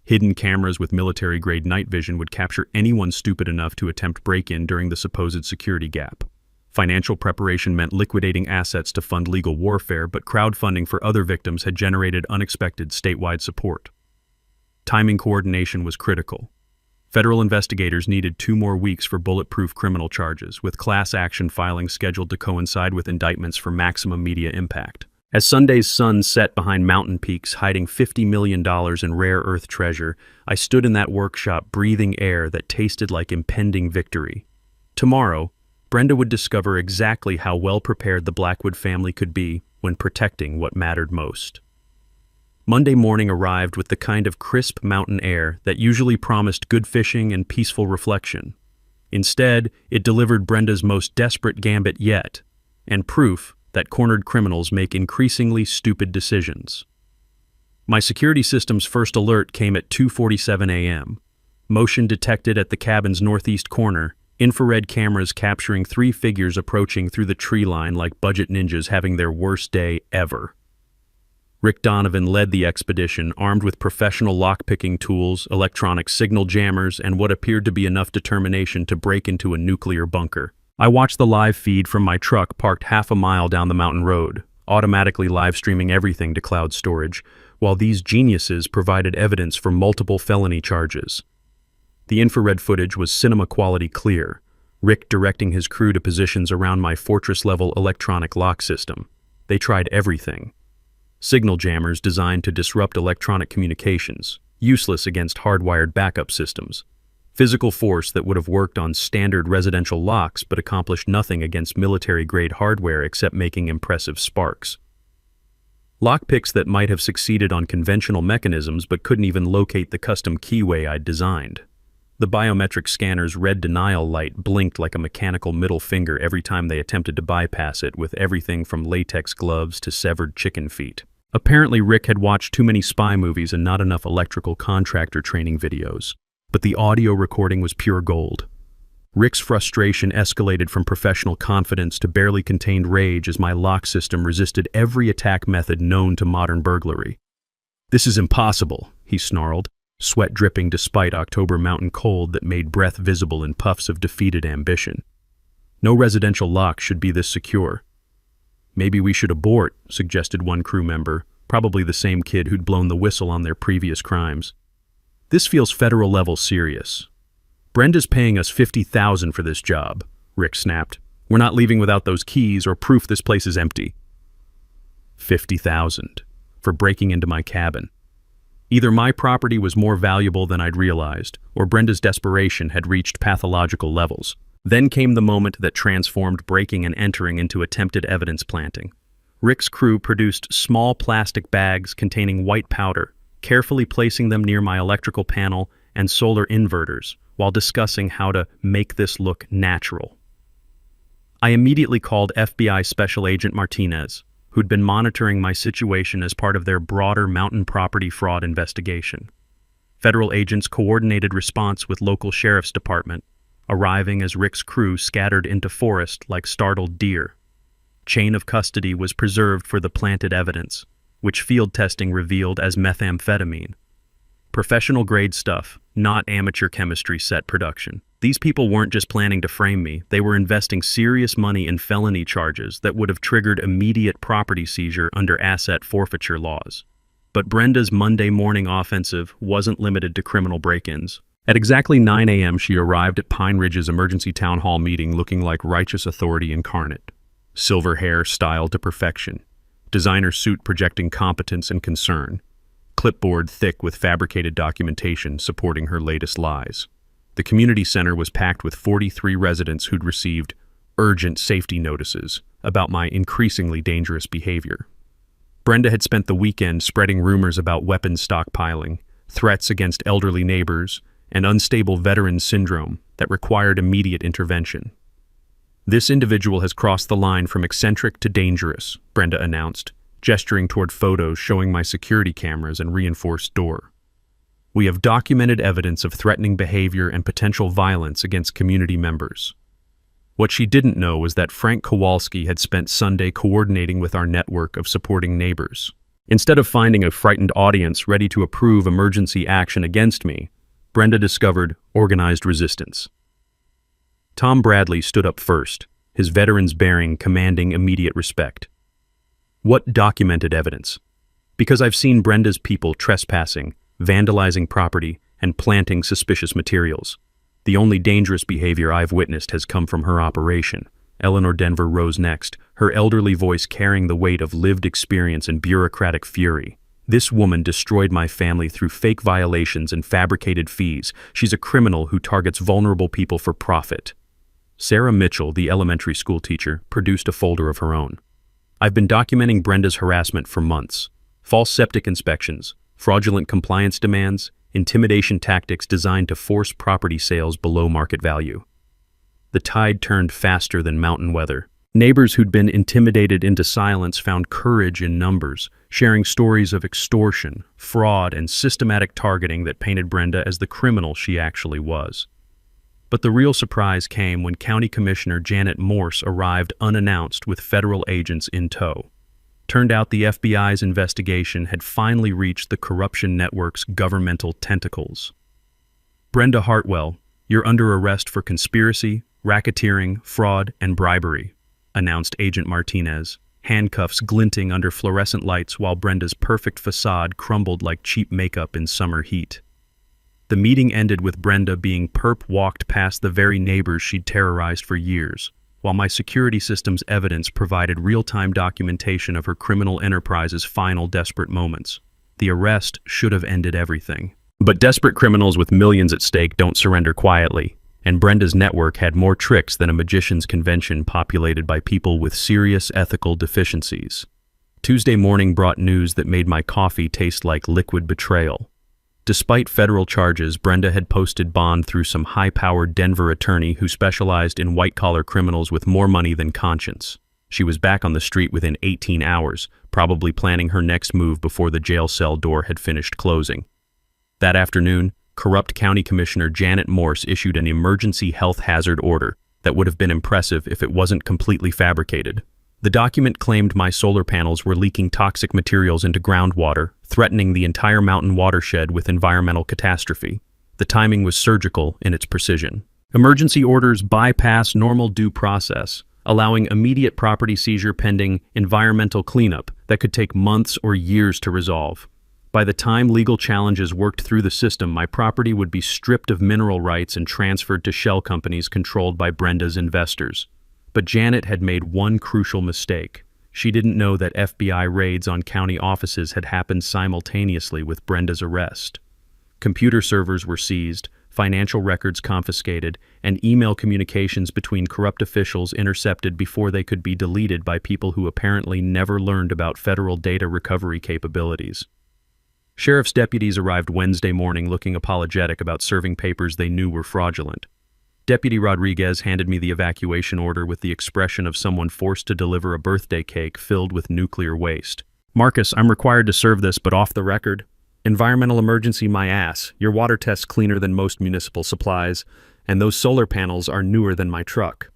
Hidden cameras with military-grade night vision would capture anyone stupid enough to attempt break-in during the supposed security gap. Financial preparation meant liquidating assets to fund legal warfare, but crowdfunding for other victims had generated unexpected statewide support. Timing coordination was critical. Federal investigators needed 2 more weeks for bulletproof criminal charges, with class action filings scheduled to coincide with indictments for maximum media impact. As Sunday's sun set behind mountain peaks hiding $50 million in rare earth treasure, I stood in that workshop breathing air that tasted like impending victory. Tomorrow, Brenda would discover exactly how well prepared the Blackwood family could be when protecting what mattered most. Monday morning arrived with the kind of crisp mountain air that usually promised good fishing and peaceful reflection. Instead, it delivered Brenda's most desperate gambit yet, and proof that cornered criminals make increasingly stupid decisions. My security system's first alert came at 2:47 a.m. Motion detected at the cabin's northeast corner, infrared cameras capturing 3 figures approaching through the tree line like budget ninjas having their worst day ever. Rick Donovan led the expedition, armed with professional lockpicking tools, electronic signal jammers, and what appeared to be enough determination to break into a nuclear bunker. I watched the live feed from my truck parked half a mile down the mountain road, automatically live streaming everything to cloud storage, while these geniuses provided evidence for multiple felony charges. The infrared footage was cinema-quality clear, Rick directing his crew to positions around my fortress-level electronic lock system. They tried everything. Signal jammers designed to disrupt electronic communications, useless against hardwired backup systems. Physical force that would have worked on standard residential locks but accomplished nothing against military-grade hardware except making impressive sparks. Lockpicks that might have succeeded on conventional mechanisms but couldn't even locate the custom keyway I'd designed. The biometric scanner's red denial light blinked like a mechanical middle finger every time they attempted to bypass it, with everything from latex gloves to severed chicken feet. Apparently Rick had watched too many spy movies and not enough electrical contractor training videos. But the audio recording was pure gold. Rick's frustration escalated from professional confidence to barely contained rage as my lock system resisted every attack method known to modern burglary. "This is impossible," he snarled, sweat dripping despite October mountain cold that made breath visible in puffs of defeated ambition. "No residential lock should be this secure." "Maybe we should abort," suggested one crew member, probably the same kid who'd blown the whistle on their previous crimes. "This feels federal-level serious. Brenda's paying us $50,000 for this job," Rick snapped. "We're not leaving without those keys or proof this place is empty." $50,000 for breaking into my cabin. Either my property was more valuable than I'd realized, or Brenda's desperation had reached pathological levels. Then came the moment that transformed breaking and entering into attempted evidence planting. Rick's crew produced small plastic bags containing white powder, carefully placing them near my electrical panel and solar inverters while discussing how to make this look natural. I immediately called FBI Special Agent Martinez, who'd been monitoring my situation as part of their broader mountain property fraud investigation. Federal agents coordinated response with local sheriff's department, arriving as Rick's crew scattered into forest like startled deer. Chain of custody was preserved for the planted evidence, which field testing revealed as methamphetamine. Professional-grade stuff, not amateur chemistry set production. These people weren't just planning to frame me, they were investing serious money in felony charges that would have triggered immediate property seizure under asset forfeiture laws. But Brenda's Monday morning offensive wasn't limited to criminal break-ins. At exactly 9 a.m., she arrived at Pine Ridge's emergency town hall meeting looking like righteous authority incarnate. Silver hair styled to perfection, designer suit projecting competence and concern, clipboard thick with fabricated documentation supporting her latest lies. The community center was packed with 43 residents who'd received urgent safety notices about my increasingly dangerous behavior. Brenda had spent the weekend spreading rumors about weapons stockpiling, threats against elderly neighbors, and unstable veteran syndrome that required immediate intervention. "This individual has crossed the line from eccentric to dangerous," Brenda announced, gesturing toward photos showing my security cameras and reinforced door. "We have documented evidence of threatening behavior and potential violence against community members." What she didn't know was that Frank Kowalski had spent Sunday coordinating with our network of supporting neighbors. Instead of finding a frightened audience ready to approve emergency action against me, Brenda discovered organized resistance. Tom Bradley stood up first, his veteran's bearing commanding immediate respect. "What documented evidence?" "Because I've seen Brenda's people trespassing, vandalizing property, and planting suspicious materials. The only dangerous behavior I've witnessed has come from her operation." Eleanor Denver rose next, her elderly voice carrying the weight of lived experience and bureaucratic fury. "This woman destroyed my family through fake violations and fabricated fees. She's a criminal who targets vulnerable people for profit." Sarah Mitchell, the elementary school teacher, produced a folder of her own. "I've been documenting Brenda's harassment for months. False septic inspections, fraudulent compliance demands, intimidation tactics designed to force property sales below market value." The tide turned faster than mountain weather. Neighbors who'd been intimidated into silence found courage in numbers, sharing stories of extortion, fraud, and systematic targeting that painted Brenda as the criminal she actually was. But the real surprise came when County Commissioner Janet Morse arrived unannounced with federal agents in tow. Turned out the FBI's investigation had finally reached the corruption network's governmental tentacles. "Brenda Hartwell, you're under arrest for conspiracy, racketeering, fraud, and bribery," announced Agent Martinez, handcuffs glinting under fluorescent lights while Brenda's perfect facade crumbled like cheap makeup in summer heat. The meeting ended with Brenda being perp-walked past the very neighbors she'd terrorized for years, while my security system's evidence provided real-time documentation of her criminal enterprise's final desperate moments. The arrest should have ended everything. But desperate criminals with millions at stake don't surrender quietly, and Brenda's network had more tricks than a magician's convention populated by people with serious ethical deficiencies. Tuesday morning brought news that made my coffee taste like liquid betrayal. Despite federal charges, Brenda had posted bond through some high-powered Denver attorney who specialized in white-collar criminals with more money than conscience. She was back on the street within 18 hours, probably planning her next move before the jail cell door had finished closing. That afternoon, corrupt County Commissioner Janet Morse issued an emergency health hazard order that would have been impressive if it wasn't completely fabricated. The document claimed my solar panels were leaking toxic materials into groundwater, threatening the entire mountain watershed with environmental catastrophe. The timing was surgical in its precision. Emergency orders bypass normal due process, allowing immediate property seizure pending environmental cleanup that could take months or years to resolve. By the time legal challenges worked through the system, my property would be stripped of mineral rights and transferred to shell companies controlled by Brenda's investors. But Janet had made one crucial mistake. She didn't know that FBI raids on county offices had happened simultaneously with Brenda's arrest. Computer servers were seized, financial records confiscated, and email communications between corrupt officials intercepted before they could be deleted by people who apparently never learned about federal data recovery capabilities. Sheriff's deputies arrived Wednesday morning looking apologetic about serving papers they knew were fraudulent. Deputy Rodriguez handed me the evacuation order with the expression of someone forced to deliver a birthday cake filled with nuclear waste. "Marcus, I'm required to serve this, but off the record. Environmental emergency my ass. Your water test's cleaner than most municipal supplies, and those solar panels are newer than my truck."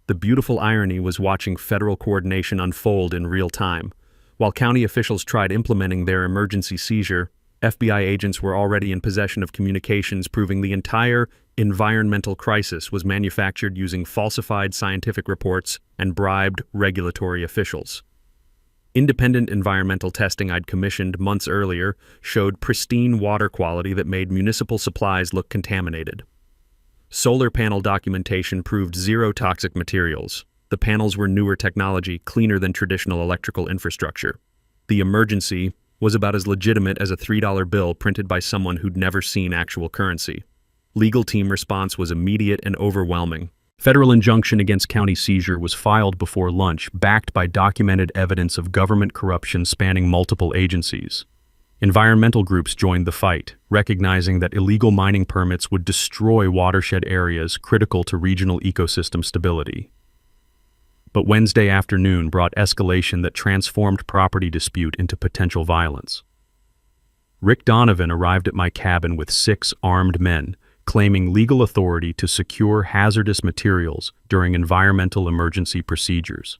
The beautiful irony was watching federal coordination unfold in real time. While county officials tried implementing their emergency seizure, FBI agents were already in possession of communications proving the entire environmental crisis was manufactured using falsified scientific reports and bribed regulatory officials. Independent environmental testing I'd commissioned months earlier showed pristine water quality that made municipal supplies look contaminated. Solar panel documentation proved zero toxic materials. The panels were newer technology, cleaner than traditional electrical infrastructure. The emergency was about as legitimate as a $3 bill printed by someone who'd never seen actual currency. Legal team response was immediate and overwhelming. Federal injunction against county seizure was filed before lunch, backed by documented evidence of government corruption spanning multiple agencies. Environmental groups joined the fight, recognizing that illegal mining permits would destroy watershed areas critical to regional ecosystem stability. But Wednesday afternoon brought escalation that transformed property dispute into potential violence. Rick Donovan arrived at my cabin with 6 armed men, claiming legal authority to secure hazardous materials during environmental emergency procedures.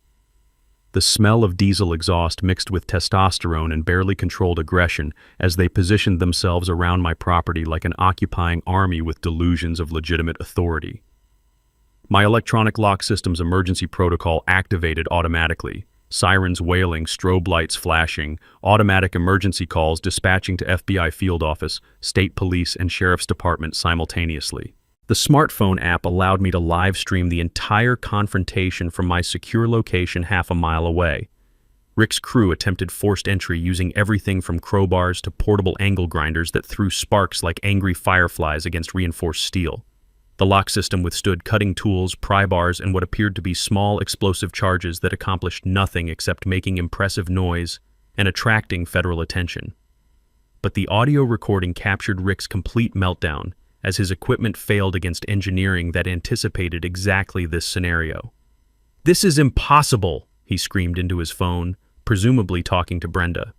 The smell of diesel exhaust mixed with testosterone and barely controlled aggression as they positioned themselves around my property like an occupying army with delusions of legitimate authority. My electronic lock system's emergency protocol activated automatically, sirens wailing, strobe lights flashing, automatic emergency calls dispatching to FBI field office, state police, and sheriff's department simultaneously. The smartphone app allowed me to live stream the entire confrontation from my secure location half a mile away. Rick's crew attempted forced entry using everything from crowbars to portable angle grinders that threw sparks like angry fireflies against reinforced steel. The lock system withstood cutting tools, pry bars, and what appeared to be small explosive charges that accomplished nothing except making impressive noise and attracting federal attention. But the audio recording captured Rick's complete meltdown as his equipment failed against engineering that anticipated exactly this scenario. "This is impossible," he screamed into his phone, presumably talking to Brenda.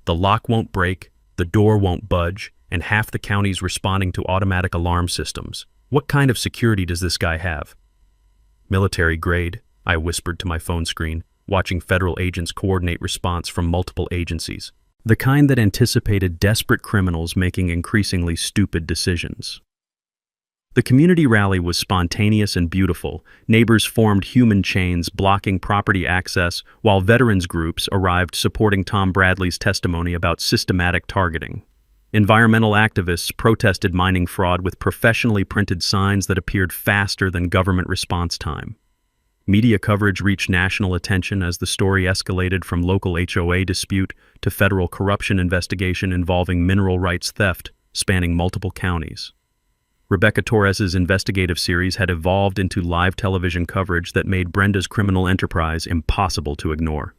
"The lock won't break, the door won't budge, and half the county's responding to automatic alarm systems. What kind of security does this guy have?" "Military grade," I whispered to my phone screen, watching federal agents coordinate response from multiple agencies. The kind that anticipated desperate criminals making increasingly stupid decisions. The community rally was spontaneous and beautiful. Neighbors formed human chains blocking property access, while veterans groups arrived supporting Tom Bradley's testimony about systematic targeting. Environmental activists protested mining fraud with professionally printed signs that appeared faster than government response time. Media coverage reached national attention as the story escalated from local HOA dispute to federal corruption investigation involving mineral rights theft spanning multiple counties. Rebecca Torres's investigative series had evolved into live television coverage that made Brenda's criminal enterprise impossible to ignore.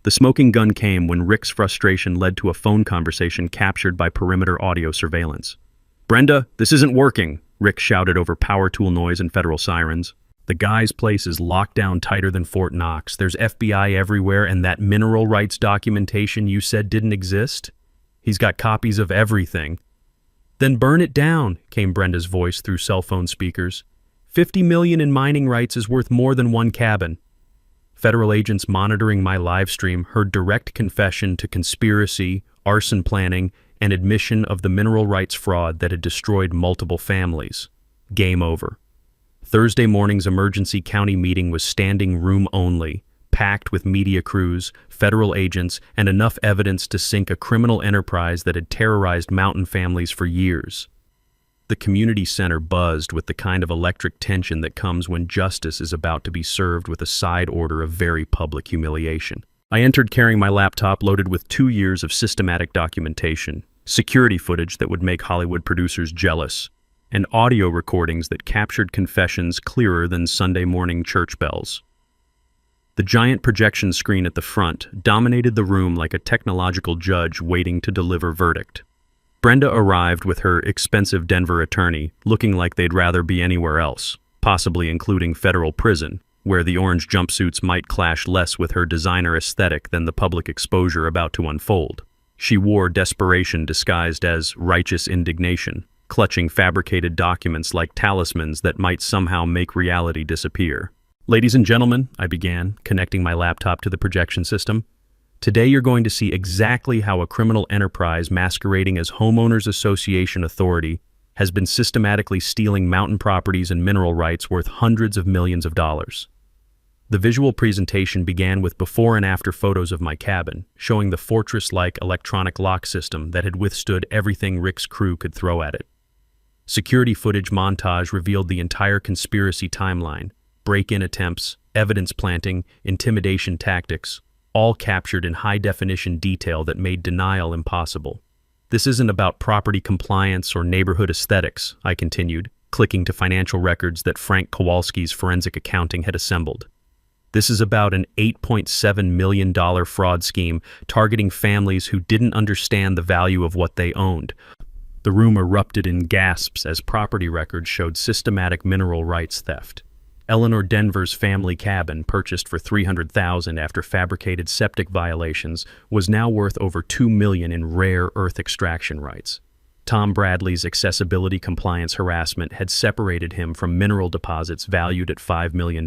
The smoking gun came when Rick's frustration led to a phone conversation captured by perimeter audio surveillance. "Brenda, this isn't working," Rick shouted over power tool noise and federal sirens. "The guy's place is locked down tighter than Fort Knox. There's FBI everywhere, and that mineral rights documentation you said didn't exist? He's got copies of everything." "Then burn it down," came Brenda's voice through cell phone speakers. $50 million in mining rights is worth more than one cabin." Federal agents monitoring my live stream heard direct confession to conspiracy, arson planning, and admission of the mineral rights fraud that had destroyed multiple families. Game over. Thursday morning's emergency county meeting was standing room only, packed with media crews, federal agents, and enough evidence to sink a criminal enterprise that had terrorized mountain families for years. The community center buzzed with the kind of electric tension that comes when justice is about to be served with a side order of very public humiliation. I entered carrying my laptop loaded with 2 years of systematic documentation, security footage that would make Hollywood producers jealous, and audio recordings that captured confessions clearer than Sunday morning church bells. The giant projection screen at the front dominated the room like a technological judge waiting to deliver verdict. Brenda arrived with her expensive Denver attorney, looking like they'd rather be anywhere else, possibly including federal prison, where the orange jumpsuits might clash less with her designer aesthetic than the public exposure about to unfold. She wore desperation disguised as righteous indignation, clutching fabricated documents like talismans that might somehow make reality disappear. "Ladies and gentlemen," I began, connecting my laptop to the projection system, "today you're going to see exactly how a criminal enterprise masquerading as Homeowners Association Authority has been systematically stealing mountain properties and mineral rights worth hundreds of millions of dollars." The visual presentation began with before and after photos of my cabin, showing the fortress-like electronic lock system that had withstood everything Rick's crew could throw at it. Security footage montage revealed the entire conspiracy timeline: break-in attempts, evidence planting, intimidation tactics, all captured in high-definition detail that made denial impossible. "This isn't about property compliance or neighborhood aesthetics," I continued, clicking to financial records that Frank Kowalski's forensic accounting had assembled. "This is about an $8.7 million fraud scheme targeting families who didn't understand the value of what they owned." The room erupted in gasps as property records showed systematic mineral rights theft. Eleanor Denver's family cabin, purchased for $300,000 after fabricated septic violations, was now worth over $2 million in rare earth extraction rights. Tom Bradley's accessibility compliance harassment had separated him from mineral deposits valued at $5 million.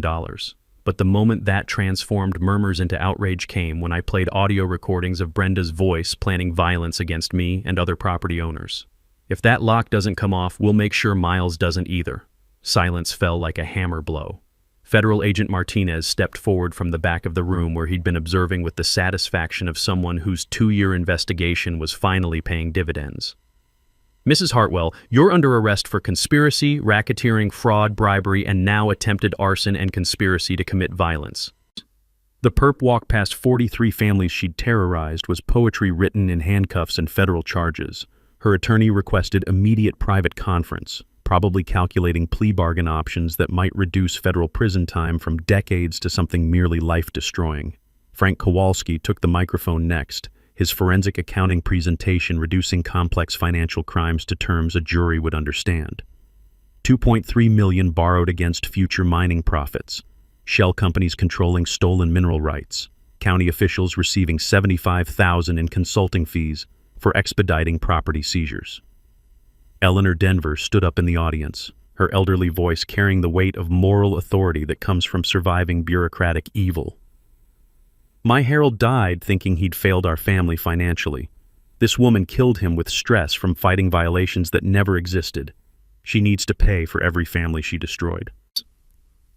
But the moment that transformed murmurs into outrage came when I played audio recordings of Brenda's voice planning violence against me and other property owners. "If that lock doesn't come off, we'll make sure Miles doesn't either." Silence fell like a hammer blow. Federal Agent Martinez stepped forward from the back of the room where he'd been observing with the satisfaction of someone whose 2-year investigation was finally paying dividends. "Mrs. Hartwell, you're under arrest for conspiracy, racketeering, fraud, bribery, and now attempted arson and conspiracy to commit violence." The perp walk past 43 families she'd terrorized was poetry written in handcuffs and federal charges. Her attorney requested immediate private conference, probably calculating plea bargain options that might reduce federal prison time from decades to something merely life-destroying. Frank Kowalski took the microphone next, his forensic accounting presentation reducing complex financial crimes to terms a jury would understand. $2.3 million borrowed against future mining profits, shell companies controlling stolen mineral rights, county officials receiving $75,000 in consulting fees for expediting property seizures. Eleanor Denver stood up in the audience, her elderly voice carrying the weight of moral authority that comes from surviving bureaucratic evil. "My Harold died thinking he'd failed our family financially. This woman killed him with stress from fighting violations that never existed. She needs to pay for every family she destroyed."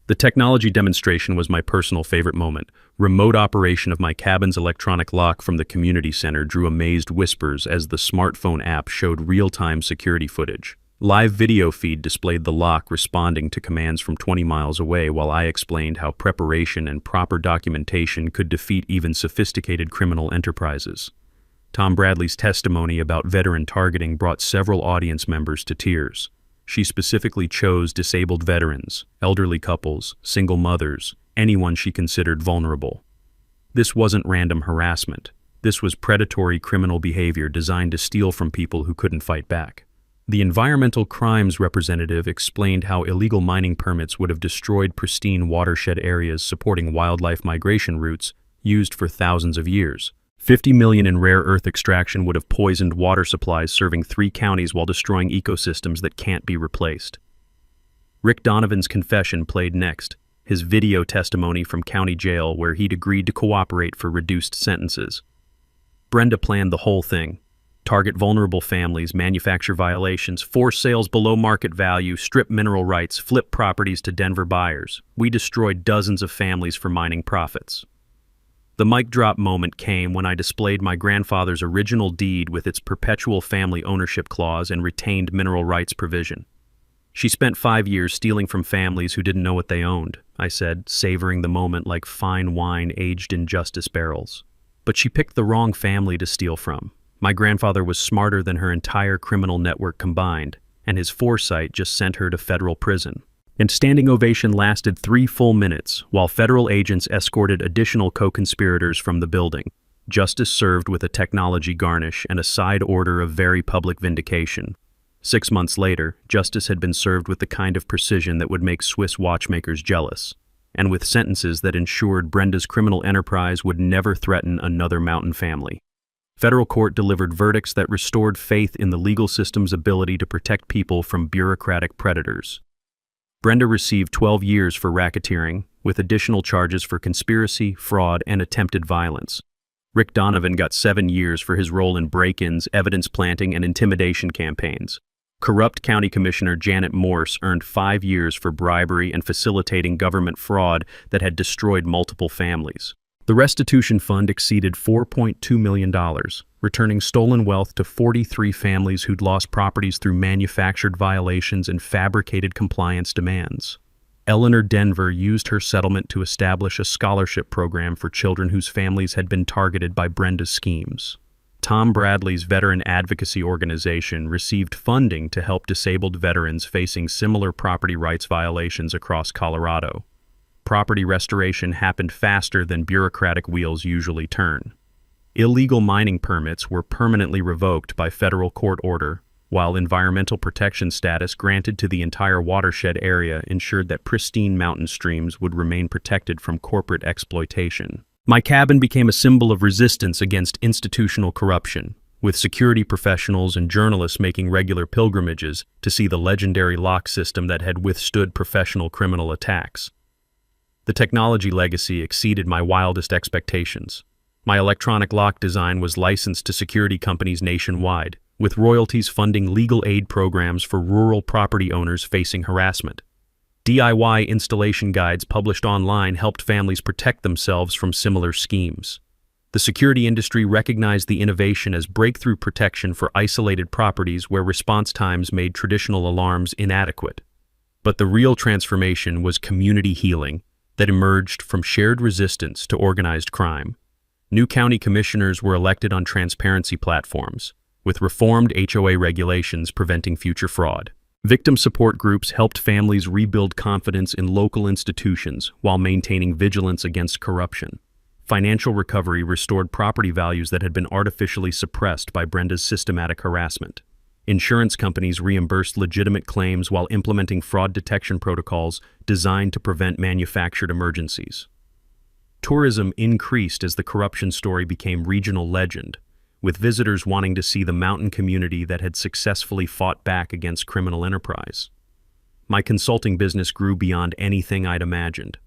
The technology demonstration was my personal favorite moment. Remote operation of my cabin's electronic lock from the community center drew amazed whispers as the smartphone app showed real-time security footage. Live video feed displayed the lock responding to commands from 20 miles away while I explained how preparation and proper documentation could defeat even sophisticated criminal enterprises. Tom Bradley's testimony about veteran targeting brought several audience members to tears. She specifically chose disabled veterans, elderly couples, single mothers, anyone she considered vulnerable. This wasn't random harassment. This was predatory criminal behavior designed to steal from people who couldn't fight back. The environmental crimes representative explained how illegal mining permits would have destroyed pristine watershed areas supporting wildlife migration routes used for thousands of years. $50 million in rare earth extraction would have poisoned water supplies serving 3 counties while destroying ecosystems that can't be replaced. Rick Donovan's confession played next, his video testimony from county jail where he'd agreed to cooperate for reduced sentences. Brenda planned the whole thing. Target vulnerable families, manufacture violations, force sales below market value, strip mineral rights, flip properties to Denver buyers. We destroyed dozens of families for mining profits. The mic drop moment came when I displayed my grandfather's original deed with its perpetual family ownership clause and retained mineral rights provision. "She spent 5 years stealing from families who didn't know what they owned," I said, savoring the moment like fine wine aged in justice barrels. "But she picked the wrong family to steal from. My grandfather was smarter than her entire criminal network combined, and his foresight just sent her to federal prison. And standing ovation lasted 3 full minutes, while federal agents escorted additional co-conspirators from the building. Justice served with a technology garnish and a side order of very public vindication. 6 months later, justice had been served with the kind of precision that would make Swiss watchmakers jealous, and with sentences that ensured Brenda's criminal enterprise would never threaten another Mountain family. Federal court delivered verdicts that restored faith in the legal system's ability to protect people from bureaucratic predators. Brenda received 12 years for racketeering, with additional charges for conspiracy, fraud, and attempted violence. Rick Donovan got 7 years for his role in break-ins, evidence planting, and intimidation campaigns. Corrupt County Commissioner Janet Morse earned 5 years for bribery and facilitating government fraud that had destroyed multiple families. The restitution fund exceeded $4.2 million, returning stolen wealth to 43 families who'd lost properties through manufactured violations and fabricated compliance demands. Eleanor Denver used her settlement to establish a scholarship program for children whose families had been targeted by Brenda's schemes. Tom Bradley's veteran advocacy organization received funding to help disabled veterans facing similar property rights violations across Colorado. Property restoration happened faster than bureaucratic wheels usually turn. Illegal mining permits were permanently revoked by federal court order, while environmental protection status granted to the entire watershed area ensured that pristine mountain streams would remain protected from corporate exploitation. My cabin became a symbol of resistance against institutional corruption, with security professionals and journalists making regular pilgrimages to see the legendary lock system that had withstood professional criminal attacks. The technology legacy exceeded my wildest expectations. My electronic lock design was licensed to security companies nationwide, with royalties funding legal aid programs for rural property owners facing harassment. DIY installation guides published online helped families protect themselves from similar schemes. The security industry recognized the innovation as breakthrough protection for isolated properties where response times made traditional alarms inadequate. But the real transformation was community healing that emerged from shared resistance to organized crime. New county commissioners were elected on transparency platforms, with reformed HOA regulations preventing future fraud. Victim support groups helped families rebuild confidence in local institutions while maintaining vigilance against corruption. Financial recovery restored property values that had been artificially suppressed by Brenda's systematic harassment. Insurance companies reimbursed legitimate claims while implementing fraud detection protocols designed to prevent manufactured emergencies. Tourism increased as the corruption story became regional legend, with visitors wanting to see the mountain community that had successfully fought back against criminal enterprise. My consulting business grew beyond anything I'd imagined.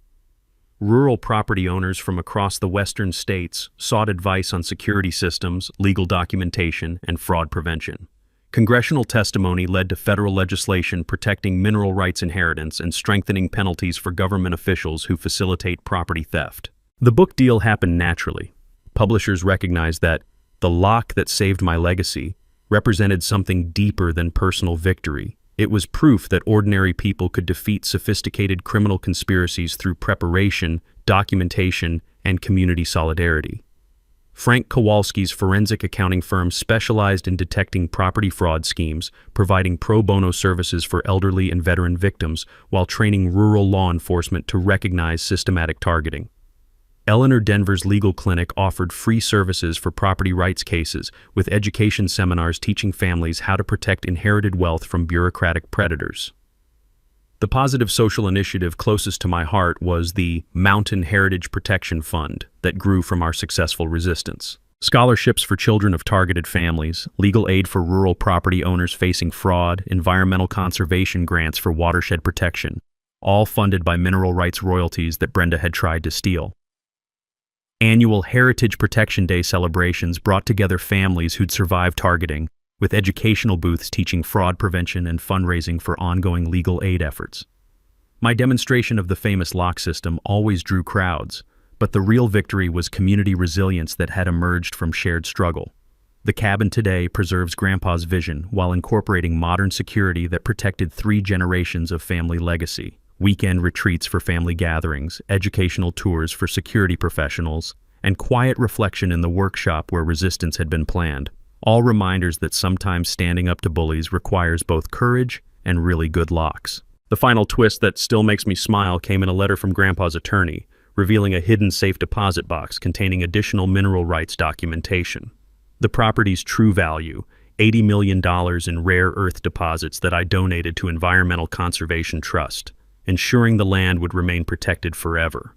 Rural property owners from across the western states sought advice on security systems, legal documentation, and fraud prevention. Congressional testimony led to federal legislation protecting mineral rights inheritance and strengthening penalties for government officials who facilitate property theft. The book deal happened naturally. Publishers recognized that the lock that saved my legacy represented something deeper than personal victory. It was proof that ordinary people could defeat sophisticated criminal conspiracies through preparation, documentation, and community solidarity. Frank Kowalski's forensic accounting firm specialized in detecting property fraud schemes, providing pro bono services for elderly and veteran victims while training rural law enforcement to recognize systematic targeting. Eleanor Denver's legal clinic offered free services for property rights cases, with education seminars teaching families how to protect inherited wealth from bureaucratic predators. The positive social initiative closest to my heart was the Mountain Heritage Protection Fund that grew from our successful resistance. Scholarships for children of targeted families, legal aid for rural property owners facing fraud, environmental conservation grants for watershed protection, all funded by mineral rights royalties that Brenda had tried to steal. Annual Heritage Protection Day celebrations brought together families who'd survived targeting, with educational booths teaching fraud prevention and fundraising for ongoing legal aid efforts. My demonstration of the famous lock system always drew crowds, but the real victory was community resilience that had emerged from shared struggle. The cabin today preserves Grandpa's vision while incorporating modern security that protected 3 generations of family legacy. Weekend retreats for family gatherings, educational tours for security professionals, and quiet reflection in the workshop where resistance had been planned, All reminders that sometimes standing up to bullies requires both courage and really good locks. The final twist that still makes me smile came in a letter from Grandpa's attorney, revealing a hidden safe deposit box containing additional mineral rights documentation. The property's true value, $80 million in rare earth deposits that I donated to Environmental Conservation Trust, ensuring the land would remain protected forever.